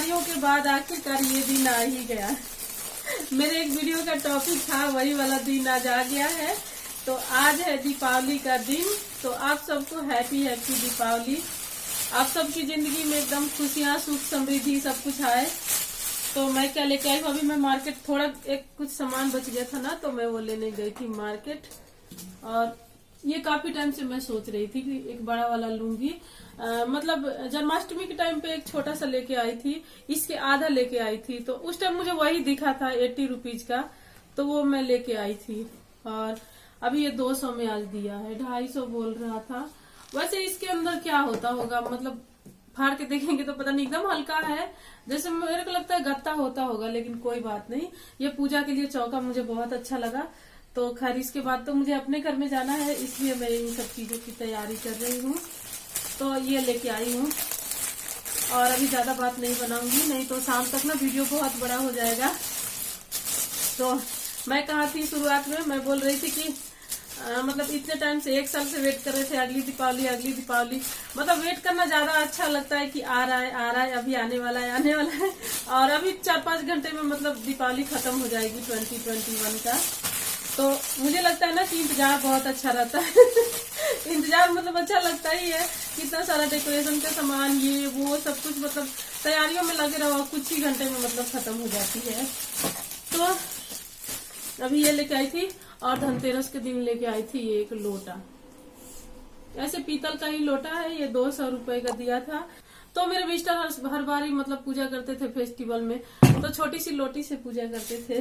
तैयारियों के बाद आखिरकार ये दिन आ ही गया। मेरे एक वीडियो का टॉपिक था, वही वाला दिन आज आ गया है। तो आज है दीपावली का दिन। तो आप सबको हैप्पी दीपावली। आप सबकी जिंदगी में एकदम खुशियाँ, सुख, समृद्धि सब कुछ आए। तो मैं क्या लेके आई हूँ, अभी मैं मार्केट थोड़ा एक कुछ सामान बच गया था ना, तो मैं वो लेने गई थी मार्केट। और ये काफी टाइम से मैं सोच रही थी कि एक बड़ा वाला लूंगी। मतलब जन्माष्टमी के टाइम पे एक छोटा सा लेके आई थी, इसके आधा लेके आई थी। तो उस टाइम मुझे वही दिखा था 80 रुपीज का, तो वो मैं लेके आई थी। और अभी ये 200 में आज दिया है, 250 बोल रहा था। वैसे इसके अंदर क्या होता होगा, मतलब फाड़ के देखेंगे तो पता नहीं, एकदम हल्का है, जैसे मेरे को लगता है गत्ता होता होगा, लेकिन कोई बात नहीं। ये पूजा के लिए चौका मुझे बहुत अच्छा लगा। तो खैर इसके बाद तो मुझे अपने घर में जाना है, इसलिए मैं इन सब चीजों की तैयारी कर रही हूँ। तो ये लेके आई हूँ और अभी ज्यादा बात नहीं बनाऊंगी, नहीं तो शाम तक ना वीडियो बहुत बड़ा हो जाएगा। तो मैं कहा थी शुरुआत में, मैं बोल रही थी कि मतलब इतने टाइम से 1 साल से वेट कर रहे थे अगली दीपावली। मतलब वेट करना ज्यादा अच्छा लगता है कि आ रहा है, अभी आने वाला है। और अभी 4-5 घंटे में मतलब दीपावली खत्म हो जाएगी 2021 का। तो मुझे लगता है ना कि इंतजार बहुत अच्छा रहता है। इंतजार मतलब अच्छा लगता ही है, कितना सारा डेकोरेशन का सामान, ये वो सब कुछ, मतलब तैयारियों में लगे रहो, कुछ ही घंटे में मतलब खत्म हो जाती है। तो अभी ये लेके आई थी, और धनतेरस के दिन लेके आई थी ये एक लोटा। ऐसे पीतल का ही लोटा है, ये 200 रुपए का दिया था। तो मेरे मिस्टर हर बार ही मतलब पूजा करते थे फेस्टिवल में, तो छोटी सी लोटी से पूजा करते थे।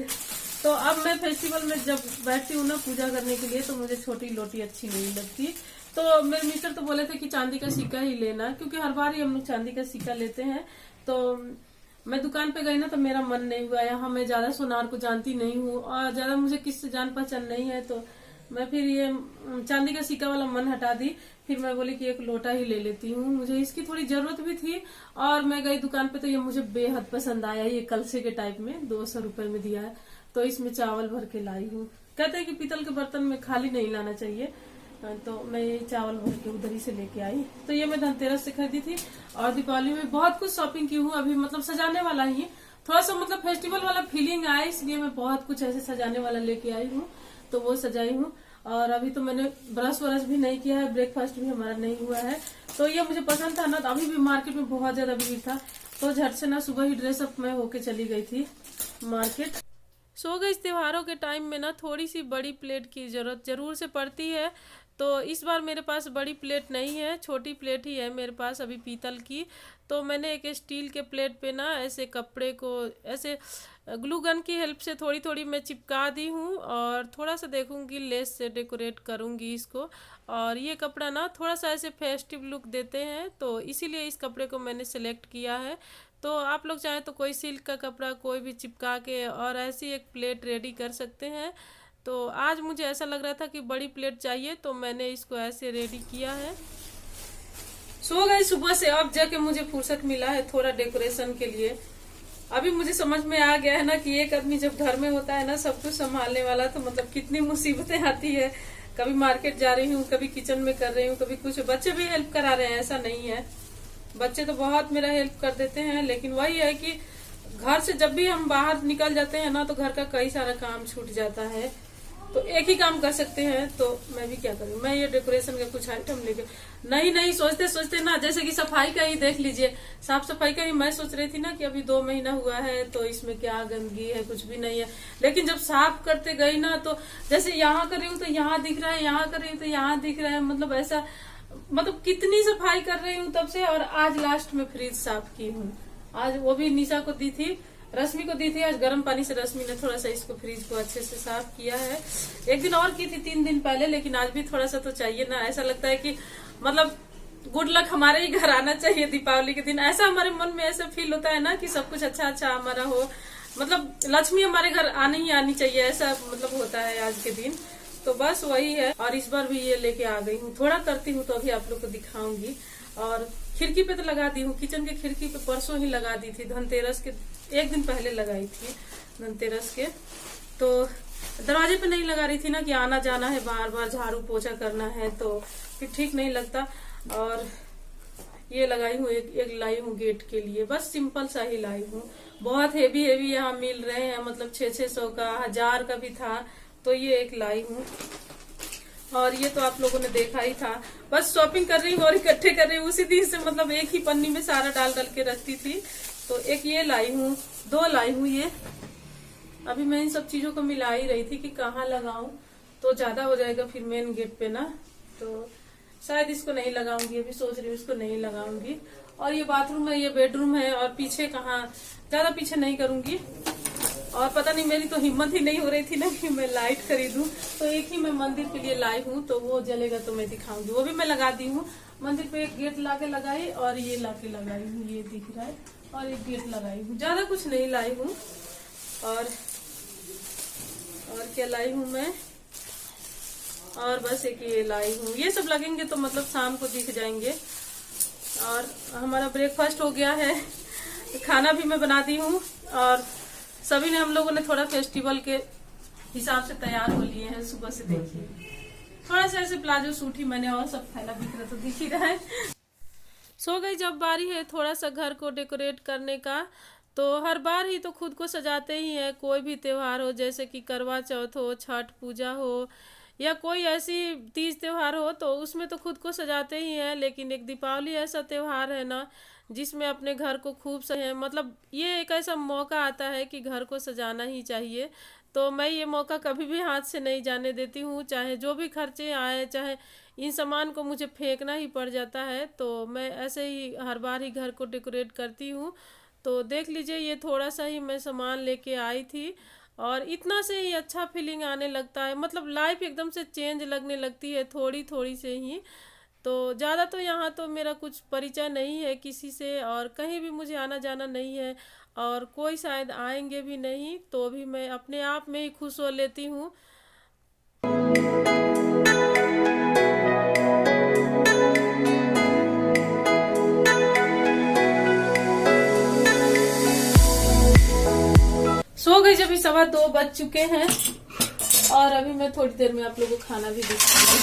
तो अब मैं फेस्टिवल में जब बैठती हूँ ना पूजा करने के लिए, तो मुझे छोटी लोटी अच्छी नहीं लगती। तो मेरे मिस्टर तो बोले थे कि चांदी का सिक्का ही लेना, क्योंकि हर बार ही हम लोग चांदी का सिक्का लेते हैं। तो मैं दुकान पे गई ना, तो मेरा मन नहीं हुआ। यहाँ मैं ज्यादा सोनार को जानती नहीं हूँ और ज्यादा मुझे किससे जान पहचान नहीं है, तो मैं फिर ये चांदी का सिक्का वाला मन हटा दी। फिर मैं बोली कि एक लोटा ही ले लेती हूँ, मुझे इसकी थोड़ी जरूरत भी थी। और मैं गई दुकान पे, तो ये मुझे बेहद पसंद आया। ये कलसे के टाइप में 200 रुपए में दिया है। तो इसमें चावल भर के लाई हूँ। कहते हैं कि पीतल के बर्तन में खाली नहीं लाना चाहिए, तो मैं ये चावल भर के उधर ही से लेके आई। तो ये मैं धनतेरस से खरीदी थी। और दीपावली में बहुत कुछ शॉपिंग की हूँ, अभी मतलब सजाने वाला ही थोड़ा सा मतलब फेस्टिवल वाला फीलिंग आए, इसलिए मैं बहुत कुछ ऐसे सजाने वाला लेके आई हूँ। तो वो सजाई हूँ। और अभी तो मैंने ब्रश वरश भी नहीं किया है, ब्रेकफास्ट भी हमारा नहीं हुआ है। तो ये मुझे पसंद था ना, तो अभी भी मार्केट में बहुत ज्यादा भीड़ था, तो झट से ना सुबह ही ड्रेसअप मैं होके चली गई थी मार्केट। सो गई, त्योहारों के टाइम में ना थोड़ी सी बड़ी प्लेट की जरूरत जरूर से पड़ती है। तो इस बार मेरे पास बड़ी प्लेट नहीं है, छोटी प्लेट ही है मेरे पास अभी पीतल की। तो मैंने एक स्टील के प्लेट पे ना ऐसे कपड़े को ऐसे ग्लू गन की हेल्प से थोड़ी थोड़ी मैं चिपका दी हूँ, और थोड़ा सा देखूंगी लेस से डेकोरेट करूंगी इसको। और ये कपड़ा ना थोड़ा सा ऐसे फेस्टिव लुक देते हैं, तो इसीलिए इस कपड़े को मैंने सेलेक्ट किया है। तो आप लोग चाहें तो कोई सिल्क का कपड़ा कोई भी चिपका के और ऐसी एक प्लेट रेडी कर सकते हैं। तो आज मुझे ऐसा लग रहा था कि बड़ी प्लेट चाहिए, तो मैंने इसको ऐसे रेडी किया है। सो गई सुबह से, अब जाके मुझे फुर्सत मिला है थोड़ा डेकोरेशन के लिए। अभी मुझे समझ में आ गया है ना कि एक आदमी जब घर में होता है ना सब कुछ संभालने वाला, तो मतलब कितनी मुसीबतें आती है। कभी मार्केट जा रही हूँ, कभी किचन में कर रही हूँ, कभी कुछ। बच्चे भी हेल्प करा रहे हैं, ऐसा नहीं है, बच्चे तो बहुत मेरा हेल्प कर देते हैं। लेकिन वही है कि घर से जब भी हम बाहर निकल जाते हैं ना, तो घर का कई सारा काम छूट जाता है, तो एक ही काम कर सकते हैं। तो मैं भी क्या करूँ, मैं ये डेकोरेशन का कुछ आइटम लेके नहीं सोचते सोचते ना, जैसे कि सफाई का ही देख लीजिए, साफ सफाई का ही मैं सोच रही थी ना कि अभी 2 महीना हुआ है, तो इसमें क्या गंदगी है, कुछ भी नहीं है। लेकिन जब साफ करते गई ना, तो जैसे यहाँ कर रही हूँ तो यहाँ दिख रहा है, यहाँ कर रही हूँ तो यहाँ दिख रहा है, मतलब ऐसा, मतलब कितनी सफाई कर रही हूँ तब से। और आज लास्ट में फ्रिज साफ की हूँ, आज वो भी निशा को दी थी, रश्मि को दी थी। आज गर्म पानी से रश्मि ने थोड़ा सा इसको फ्रिज को अच्छे से साफ किया है। एक दिन और की थी 3 दिन पहले, लेकिन आज भी थोड़ा सा तो चाहिए ना। ऐसा लगता है कि मतलब गुड लक हमारे ही घर आना चाहिए दीपावली के दिन। ऐसा हमारे मन में ऐसा फील होता है ना कि सब कुछ अच्छा अच्छा हमारा हो, मतलब लक्ष्मी हमारे घर आनी ही आनी चाहिए, ऐसा मतलब होता है आज के दिन। तो बस वही है। और इस बार भी ये लेके आ गई हूँ, थोड़ा करती हूँ तो अभी आप लोग को दिखाऊंगी। और खिड़की पे तो लगा दी हूँ, किचन के खिड़की पे परसों ही लगा दी थी, धनतेरस के 1 दिन पहले लगाई थी धनतेरस के। तो दरवाजे पे नहीं लगा रही थी ना कि आना जाना है, बार बार झाड़ू पोछा करना है, तो फिर ठीक नहीं लगता। और ये लगाई हूँ, एक लाई हूँ गेट के लिए, बस सिंपल सा ही लाई हूँ। बहुत हेवी हेवी यहाँ मिल रहे हैं, मतलब 600 का, 1000 का भी था, तो ये एक लाई हूँ। और ये तो आप लोगों ने देखा ही था। बस शॉपिंग कर रही हूँ और इकट्ठे कर रही हूँ उसी दिन से, मतलब एक ही पन्नी में सारा डाल डाल के रखती थी। तो एक ये लाई हूँ, 2 लाई हूँ ये। अभी मैं इन सब चीजों को मिला ही रही थी कि कहाँ लगाऊं, तो ज्यादा हो जाएगा फिर मेन गेट पे ना, तो शायद इसको नहीं लगाऊंगी, अभी सोच रही हूँ इसको नहीं लगाऊंगी। और ये बाथरूम है, ये बेडरूम है, और पीछे कहाँ, ज्यादा पीछे नहीं करूंगी। और पता नहीं, मेरी तो हिम्मत ही नहीं हो रही थी ना कि मैं लाइट खरीदूं, तो एक ही मैं मंदिर के लिए लाई हूँ, तो वो जलेगा तो मैं दिखाऊंगी। वो भी मैं लगा दी हूँ मंदिर पे, एक गेट लाके लगाई और ये लाके लगाई हूँ, ये दिख रहा है, और एक गेट लगाई हूँ, ज्यादा कुछ नहीं लाई हूँ। और क्या लाई हूँ मैं, और बस एक ये लाई हूँ। ये सब लगेंगे तो मतलब शाम को दिख जाएंगे। और हमारा ब्रेकफास्ट हो गया है, खाना भी मैं बना दी हूँ, और सभी ने, हम लोगों ने थोड़ा फेस्टिवल के हिसाब से तैयार हो लिए हैं सुबह से। देखिए थोड़ा सा ऐसे प्लाजो सूट ही मैंने, और सब फैला दिख रहा तो दिख ही रहा है। सो गई जब बारी है थोड़ा सा घर को डेकोरेट करने का, तो हर बार ही तो खुद को सजाते ही है। कोई भी त्योहार हो, जैसे कि करवा चौथ हो, छठ पूजा हो, या कोई ऐसी तीज त्योहार हो, तो उसमें तो खुद को सजाते ही हैं। लेकिन एक दीपावली ऐसा त्योहार है ना, जिसमें अपने घर को खूब सजाएं, मतलब ये एक ऐसा मौका आता है कि घर को सजाना ही चाहिए। तो मैं ये मौका कभी भी हाथ से नहीं जाने देती हूँ, चाहे जो भी खर्चे आए, चाहे इन सामान को मुझे फेंकना ही पड़ जाता है, तो मैं ऐसे ही हर बार ही घर को डेकोरेट करती हूँ। तो देख लीजिए, ये थोड़ा सा ही मैं सामान लेके आई थी, और इतना से ही अच्छा फीलिंग आने लगता है, मतलब लाइफ एकदम से चेंज लगने लगती है थोड़ी थोड़ी से ही। तो ज़्यादा तो यहाँ तो मेरा कुछ परिचय नहीं है किसी से, और कहीं भी मुझे आना जाना नहीं है, और कोई शायद आएंगे भी नहीं, तो भी मैं अपने आप में ही खुश हो लेती हूँ। सो गई जब 2:15 बज चुके हैं, और अभी मैं थोड़ी देर में आप लोगों को खाना भी दिखाऊंगी,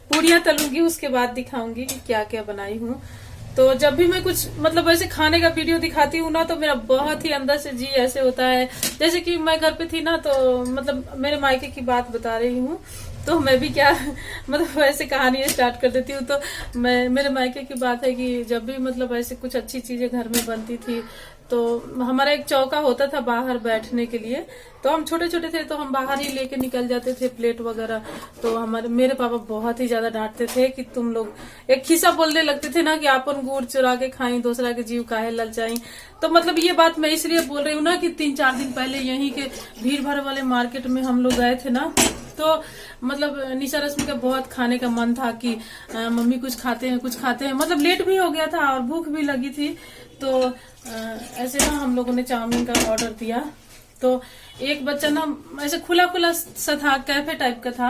पूड़ियाँ तलूंगी, उसके बाद दिखाऊंगी कि क्या क्या बनाई हूँ। तो जब भी मैं कुछ मतलब ऐसे खाने का वीडियो दिखाती हूँ ना, तो मेरा बहुत ही अंदर से जी ऐसे होता है, जैसे कि मैं घर पे थी ना, तो मतलब मेरे मायके की बात बता रही हूँ, तो मैं भी क्या मतलब ऐसे कहानी स्टार्ट कर देती हूँ। तो मेरे मायके की बात है कि जब भी मतलब ऐसे कुछ अच्छी चीजें घर में बनती थी, तो हमारा एक चौका होता था बाहर बैठने के लिए, तो हम छोटे छोटे थे तो हम बाहर ही लेके निकल जाते थे प्लेट वगैरह। तो मेरे पापा बहुत ही ज्यादा डांटते थे कि तुम लोग, एक खिस्सा बोलने लगते थे ना कि अपन गुड़ चुरा के खाई, दूसरा के जीव काहे ललचाई। तो मतलब ये बात मैं इसलिए बोल रही हूँ ना कि 3-4 दिन पहले यहीं के भीड़ भाड़ वाले मार्केट में हम लोग गए थे ना, तो मतलब निशा रश्मि का बहुत खाने का मन था कि मम्मी कुछ खाते हैं, मतलब लेट भी हो गया था और भूख भी लगी थी। तो ऐसे ना हम लोगों ने चाउमीन का ऑर्डर दिया। तो एक बच्चा ना ऐसे खुला खुला सा था, कैफे टाइप का था,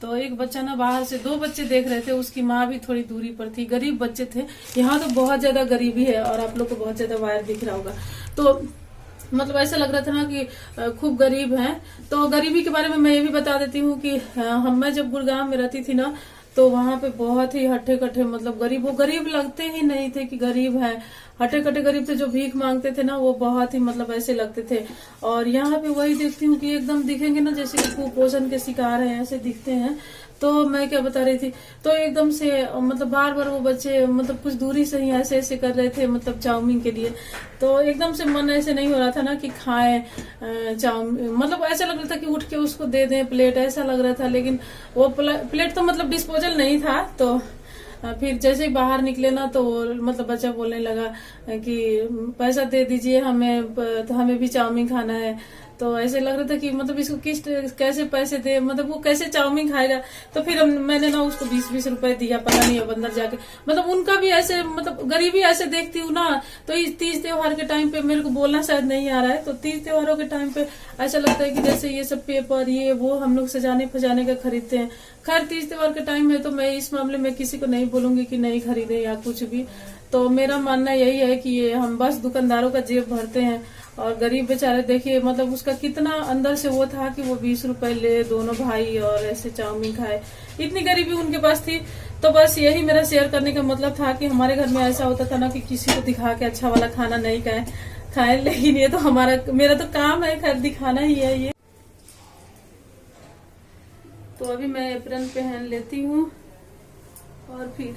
तो एक बच्चा ना बाहर से, 2 बच्चे देख रहे थे, उसकी माँ भी थोड़ी दूरी पर थी, गरीब बच्चे थे। यहाँ तो बहुत ज्यादा गरीबी है, और आप लोग को बहुत ज्यादा वायर दिख रहा होगा, तो मतलब ऐसा लग रहा था ना कि खूब गरीब हैं। तो गरीबी के बारे में मैं ये भी बता देती हूँ कि मैं जब गुड़गांव में रहती थी ना, तो वहां पे बहुत ही हट्ठे कट्ठे, मतलब गरीब, वो गरीब लगते ही नहीं थे कि गरीब है, हट्ठे कट्ठे गरीब थे। जो भीख मांगते थे ना, वो बहुत ही मतलब ऐसे लगते थे। और यहाँ पे वही देखती हूँ कि एकदम दिखेंगे ना जैसे कि कुपोषण के शिकार हैं, ऐसे दिखते हैं। तो मैं क्या बता रही थी, तो एकदम से मतलब बार बार वो बच्चे मतलब कुछ दूरी से ही ऐसे ऐसे कर रहे थे, मतलब चाउमीन के लिए। तो एकदम से मन ऐसे नहीं हो रहा था ना कि खाएं चाउमीन, मतलब ऐसा लग रहा था कि उठ के उसको दे दें प्लेट, ऐसा लग रहा था। लेकिन वो प्लेट तो मतलब डिस्पोजल नहीं था। तो फिर जैसे ही बाहर निकले ना, तो मतलब बच्चा बोलने लगा कि पैसा दे दीजिए हमें, तो हमें भी चाउमीन खाना है। तो ऐसे लग रहा था कि मतलब इसको कैसे पैसे दे, मतलब वो कैसे चाउमीन खाएगा। तो फिर मैंने ना उसको 20-20 रुपए दिया, पता नहीं अब अंदर जाके, मतलब उनका भी ऐसे, मतलब गरीबी ऐसे देखती हूँ ना। तो इस तीज त्योहार के टाइम पे मेरे को बोलना शायद नहीं आ रहा है, तो तीज त्योहारों के टाइम पे ऐसा लगता है कि जैसे ये सब पेपर ये वो हम लोग सजाने फजाने का खरीदते हैं। खैर तीज त्योहार के टाइम है, तो मैं इस मामले में किसी को नहीं बोलूंगी कि नहीं खरीदे या कुछ भी। तो मेरा मानना यही है कि ये हम बस दुकानदारों का जेब भरते हैं, और गरीब बेचारे देखिए, मतलब उसका कितना अंदर से वो था कि वो 20 रुपए ले, दोनों भाई, और ऐसे चाउमीन खाए, इतनी गरीबी उनके पास थी। तो बस यही मेरा शेयर करने का मतलब था कि हमारे घर में ऐसा होता था ना कि किसी को दिखा के अच्छा वाला खाना नहीं खाए, लेकिन ये तो मेरा तो काम है खैर दिखाना ही है ये। तो अभी मैं एप्रन पहन लेती हूँ और फिर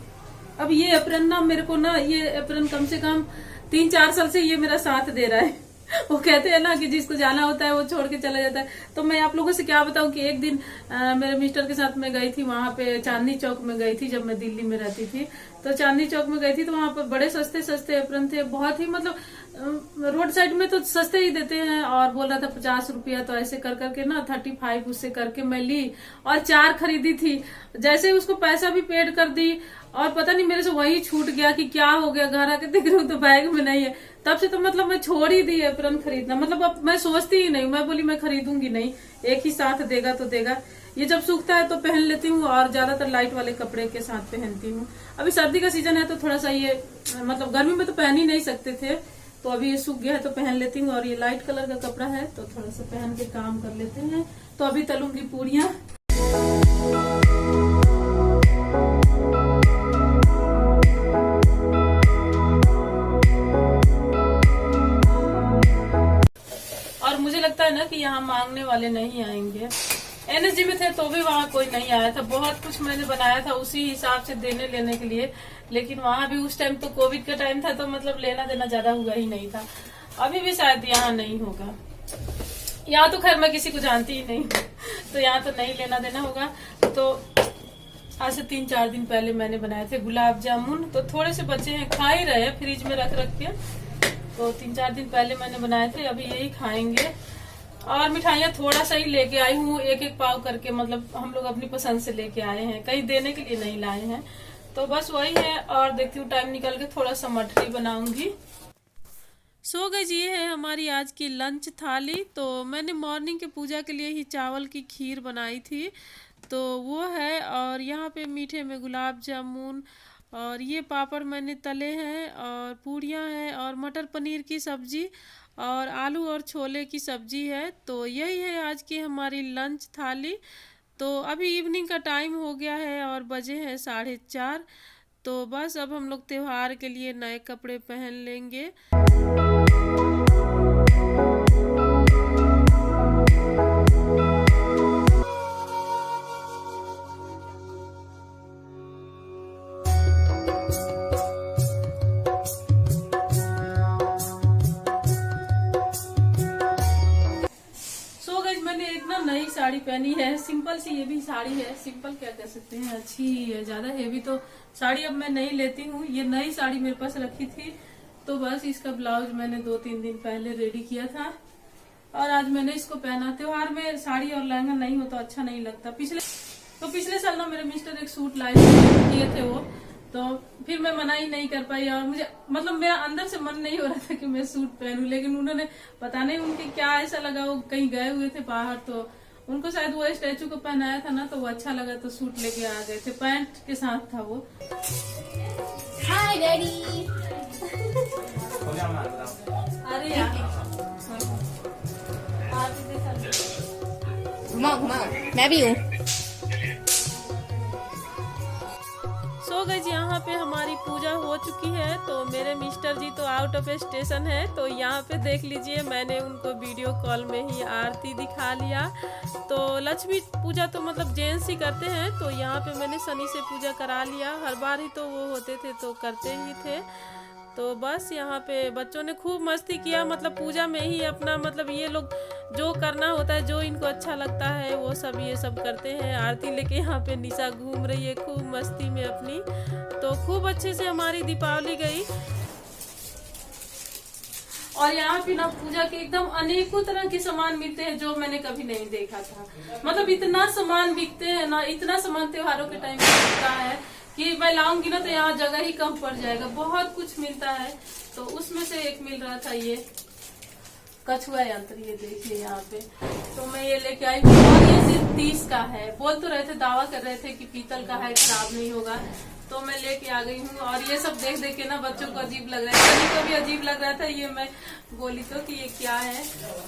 अब ये एप्रन ना मेरे को ना ये एप्रन कम से कम 3-4 साल से ये मेरा साथ दे रहा है। वो कहते हैं ना कि जिसको जाना होता है वो छोड़ के चला जाता है। तो मैं आप लोगों से क्या बताऊं कि एक दिन मेरे मिस्टर के साथ मैं गई थी, वहां पे चांदनी चौक में गई थी जब मैं दिल्ली में रहती थी। तो चांदनी चौक में गई थी तो वहां पर बड़े सस्ते सस्ते एप्रन थे, बहुत ही मतलब रोड साइड में तो सस्ते ही देते हैं। और बोल रहा था 50 रुपया, तो ऐसे कर करके ना 35 उससे करके मैं ली और 4 खरीदी थी। जैसे उसको पैसा भी पेड कर दी और पता नहीं मेरे से वही छूट गया कि क्या हो गया, घर आके देख रही हूँ तो बैग में नहीं है। तब से तो मतलब मैं छोड़ ही दी एप्रन खरीदना, मतलब अब मैं सोचती ही नहीं, मैं बोली मैं खरीदूंगी नहीं, एक ही साथ देगा तो देगा। ये जब सूखता है तो पहन लेती हूँ और ज्यादातर लाइट वाले कपड़े के साथ पहनती हूँ। अभी सर्दी का सीजन है तो थोड़ा सा ये मतलब गर्मी में तो पहन ही नहीं सकते थे, तो अभी ये सूख गया है तो पहन लेती हूँ। और ये लाइट कलर का कपड़ा है तो थोड़ा सा पहन के काम कर लेते हैं। तो अभी तलूंगी पूरियां। मुझे लगता है ना कि यहाँ मांगने वाले नहीं आएंगे। एनएसजी में थे तो भी वहाँ कोई नहीं आया था, बहुत कुछ मैंने बनाया था उसी हिसाब से देने लेने के लिए, लेकिन वहाँ भी उस टाइम तो कोविड का टाइम था तो मतलब लेना देना ज्यादा हुआ ही नहीं था। अभी भी शायद यहाँ नहीं होगा, यहाँ तो खैर मैं किसी को जानती ही नहीं तो यहाँ तो नहीं लेना देना होगा। तो आज से 3-4 दिन पहले मैंने बनाए थे गुलाब जामुन, तो थोड़े से बचे हैं, खा ही रहे हैं फ्रिज में रख के। तो 3-4 दिन पहले मैंने बनाए थे, अभी यही खाएंगे। और मिठाइयाँ थोड़ा सा ही लेके आई हूँ, 1-1 पाव करके, मतलब हम लोग अपनी पसंद से लेके आए हैं, कहीं देने के लिए नहीं लाए हैं। तो बस वही है। और देखती हूँ टाइम निकल के थोड़ा सा मठरी बनाऊंगी। सो गाइस, ये है हमारी आज की लंच थाली। तो मैंने मॉर्निंग के पूजा के लिए ही चावल की खीर बनाई थी, तो वो है। और यहाँ पे मीठे में गुलाब जामुन और ये पापड़ मैंने तले हैं और पूड़ियाँ हैं और मटर पनीर की सब्जी और आलू और छोले की सब्जी है। तो यही है आज की हमारी लंच थाली। तो अभी इवनिंग का टाइम हो गया है और बजे हैं 4:30। तो बस अब हम लोग त्योहार के लिए नए कपड़े पहन लेंगे। मैंने एक ना नई साड़ी पहनी है, सिंपल सी, ये भी साड़ी है, सिंपल क्या कह सकते हैं, अच्छी ही है, ज्यादा हेवी तो साड़ी अब मैं नहीं लेती हूँ। ये नई साड़ी मेरे पास रखी थी, तो बस इसका ब्लाउज मैंने 2-3 दिन पहले रेडी किया था और आज मैंने इसको पहना। त्योहार में साड़ी और लहंगा नहीं हो तो अच्छा नहीं लगता। पिछले साल ना मेरे मिस्टर एक सूट लाए किए थे वो, तो फिर मैं मना ही नहीं कर पाई और मुझे मतलब मेरा अंदर से मन नहीं हो रहा था कि मैं सूट पहनूं, लेकिन उन्होंने पता नहीं उनके क्या ऐसा लगा, वो कहीं गए हुए थे बाहर तो उनको शायद वो स्टैचू को पहनाया था ना, तो वो अच्छा लगा तो सूट लेके आ गए थे, पैंट के साथ था वो। हाय डैडी। अरे यार घुमाओ घुमाओ, मैं भी हूँ। सो गाइस, यहाँ पे हमारी पूजा हो चुकी है। तो मेरे मिस्टर जी तो आउट ऑफ स्टेशन है, तो यहाँ पे देख लीजिए मैंने उनको वीडियो कॉल में ही आरती दिखा लिया। तो लक्ष्मी पूजा तो मतलब जेंट्स ही करते हैं, तो यहाँ पे मैंने शनि से पूजा करा लिया। हर बार ही तो वो होते थे तो करते ही थे। तो बस यहाँ पे बच्चों ने खूब मस्ती किया, मतलब पूजा में ही अपना मतलब ये लोग जो करना होता है, जो इनको अच्छा लगता है वो सब ये सब करते हैं। आरती लेके यहाँ पे निशा घूम रही है खूब मस्ती में अपनी। तो खूब अच्छे से हमारी दीपावली गई। और यहाँ पे ना पूजा के एकदम अनेकों तरह के सामान मिलते हैं जो मैंने कभी नहीं देखा था। मतलब इतना सामान बिकते हैं ना, इतना सामान त्योहारों के टाइम पे बिकता है कि मैं लाऊंगी ना तो यहाँ जगह ही कम पड़ जाएगा, बहुत कुछ मिलता है। तो उसमें से एक मिल रहा था ये कछुआ यंत्र, ये देखिए यहाँ पे, तो मैं ये लेके आई और ये सिर्फ 30 का है। बोल तो रहे थे, दावा कर रहे थे कि पीतल का है, खराब नहीं होगा, तो मैं लेके आ गई हूँ। और ये सब देख देख के ना बच्चों को अजीब लग रहा है, सभी को भी अजीब लग रहा था। ये मैं बोली तो कि ये क्या है,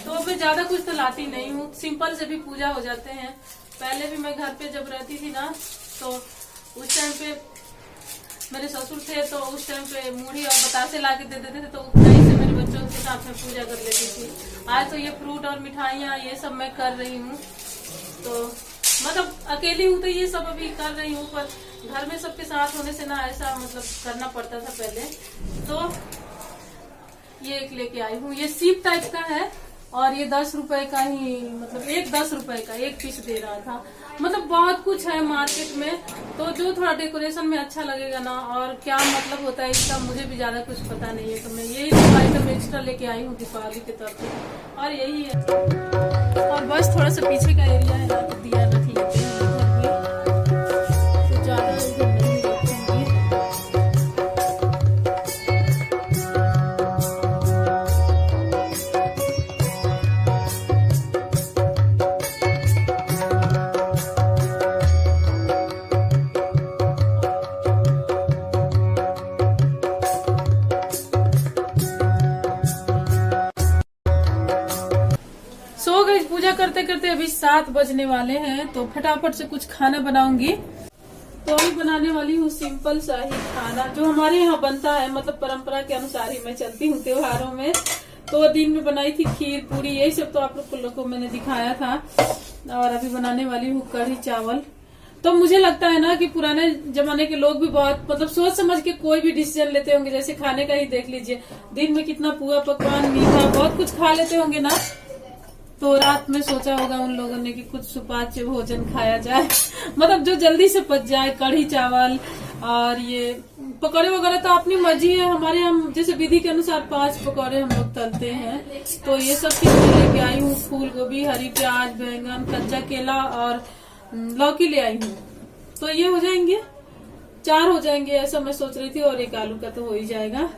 तो मैं ज्यादा कुछ तो लाती नहीं हूँ, सिंपल से भी पूजा हो जाते हैं। पहले भी मैं घर पे जब रहती थी ना तो उस टाइम पे मेरे ससुर थे तो उस टाइम पे मूढ़ी और बतासे ला के दे देते थे, तो कहीं से मेरे बच्चों के साथ में पूजा कर लेती थी। आज तो ये फ्रूट और मिठाइयाँ ये सब मैं कर रही हूँ, तो मतलब अकेली हूँ तो ये सब अभी कर रही हूँ, पर घर में सबके साथ होने से ना ऐसा मतलब करना पड़ता था पहले। तो ये एक लेके आई हूँ, ये सीप टाइप का है और ये 10 रुपए का ही, मतलब 10 रुपए का एक पीस दे रहा था। मतलब बहुत कुछ है मार्केट में, तो जो थोड़ा डेकोरेशन में अच्छा लगेगा ना, और क्या मतलब होता है इसका मुझे भी ज्यादा कुछ पता नहीं है, तो मैं यही आइटम एक्स्ट्रा लेके आई हूँ दीपावली के तरफ से, और यही है। और बस थोड़ा सा पीछे का एरिया है ना, तो दिया रख लेते हैं इधर भी, तो ज्यादा इधर नहीं रखेंगे। सो गई पूजा करते करते, अभी 7 बजने वाले हैं, तो फटाफट से कुछ खाना बनाऊंगी। तो अभी बनाने वाली हूँ सिंपल सा ही खाना जो हमारे यहाँ बनता है, मतलब परंपरा के अनुसार ही मैं चलती हूँ त्योहारों में। तो दिन में बनाई थी खीर पूरी, यही सब तो आप लोग को मैंने दिखाया था। और अभी बनाने वाली हूँ कढ़ी चावल। तो मुझे लगता है ना कि पुराने जमाने के लोग भी बहुत मतलब सोच समझ के कोई भी डिसीजन लेते होंगे। जैसे खाने का ही देख लीजिए, दिन में कितना पुआ पकवान मीठा बहुत कुछ खा लेते होंगे ना, तो रात में सोचा होगा उन लोगों ने कि कुछ सुपाच्य भोजन खाया जाए मतलब जो जल्दी से पच जाए। कढ़ी चावल और ये पकौड़े वगैरह तो अपनी मर्जी है, हमारे हम जैसे विधि के अनुसार 5 पकौड़े हम लोग तलते हैं। तो ये सब चीज लेके आई हूँ, फूल गोभी, हरी प्याज, बैंगन, कच्चा केला और लौकी ले आई हूँ। तो ये हो जाएंगे 4 हो जाएंगे ऐसा मैं सोच रही थी, और एक आलू का तो हो ही जाएगा।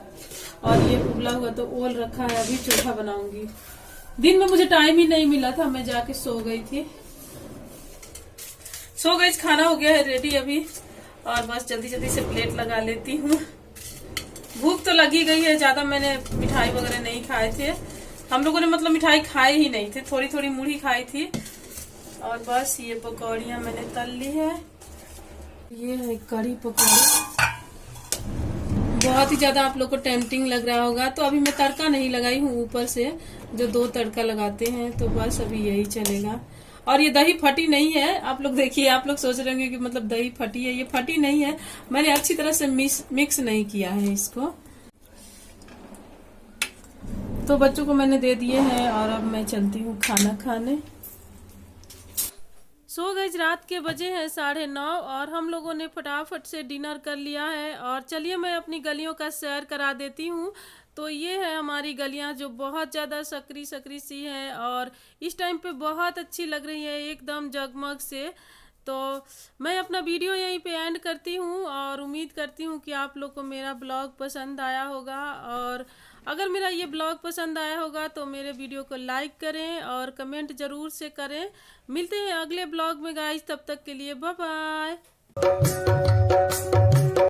और ये उबला हुआ तो ओल रखा है, अभी चोखा बनाऊंगी। दिन में मुझे टाइम ही नहीं मिला था, मैं जाके सो गई थी। सो गई, खाना हो गया है रेडी अभी, और बस जल्दी जल्दी से प्लेट लगा लेती हूँ। भूख तो लगी गई है, ज्यादा मैंने मिठाई वगैरह नहीं खाए थे हम लोगों ने, मतलब मिठाई खाए ही नहीं थे, थोड़ी थोड़ी मुढ़ी खाई थी। और बस ये पकौड़ियाँ मैंने तल ली है, ये है कढ़ी पकौड़ी। बहुत ही ज्यादा आप लोग को टेम्पटिंग लग रहा होगा, तो अभी मैं तड़का नहीं लगाई हूँ, ऊपर से जो 2 तड़का लगाते हैं, तो बस अभी यही चलेगा। और ये दही फटी नहीं है, आप लोग देखिए, आप लोग सोच रहे होंगे कि मतलब दही फटी है, ये फटी नहीं है, मैंने अच्छी तरह से मिक्स नहीं किया है इसको। तो बच्चों को मैंने दे दिए हैं, और अब मैं चलती हूँ खाना खाने। सो गई, रात के बजे हैं 9:30, और हम लोगों ने फटाफट से डिनर कर लिया है। और चलिए मैं अपनी गलियों का सैर करा देती हूँ। तो ये है हमारी गलियाँ जो बहुत ज़्यादा सकरी सकरी सी हैं, और इस टाइम पे बहुत अच्छी लग रही है एकदम जगमग से। तो मैं अपना वीडियो यहीं पे एंड करती हूँ, और उम्मीद करती हूँ कि आप लोग को मेरा ब्लॉग पसंद आया होगा। और अगर मेरा ये ब्लॉग पसंद आया होगा तो मेरे वीडियो को लाइक करें और कमेंट ज़रूर से करें। मिलते हैं अगले ब्लॉग में गाइस, तब तक के लिए बाय बाय।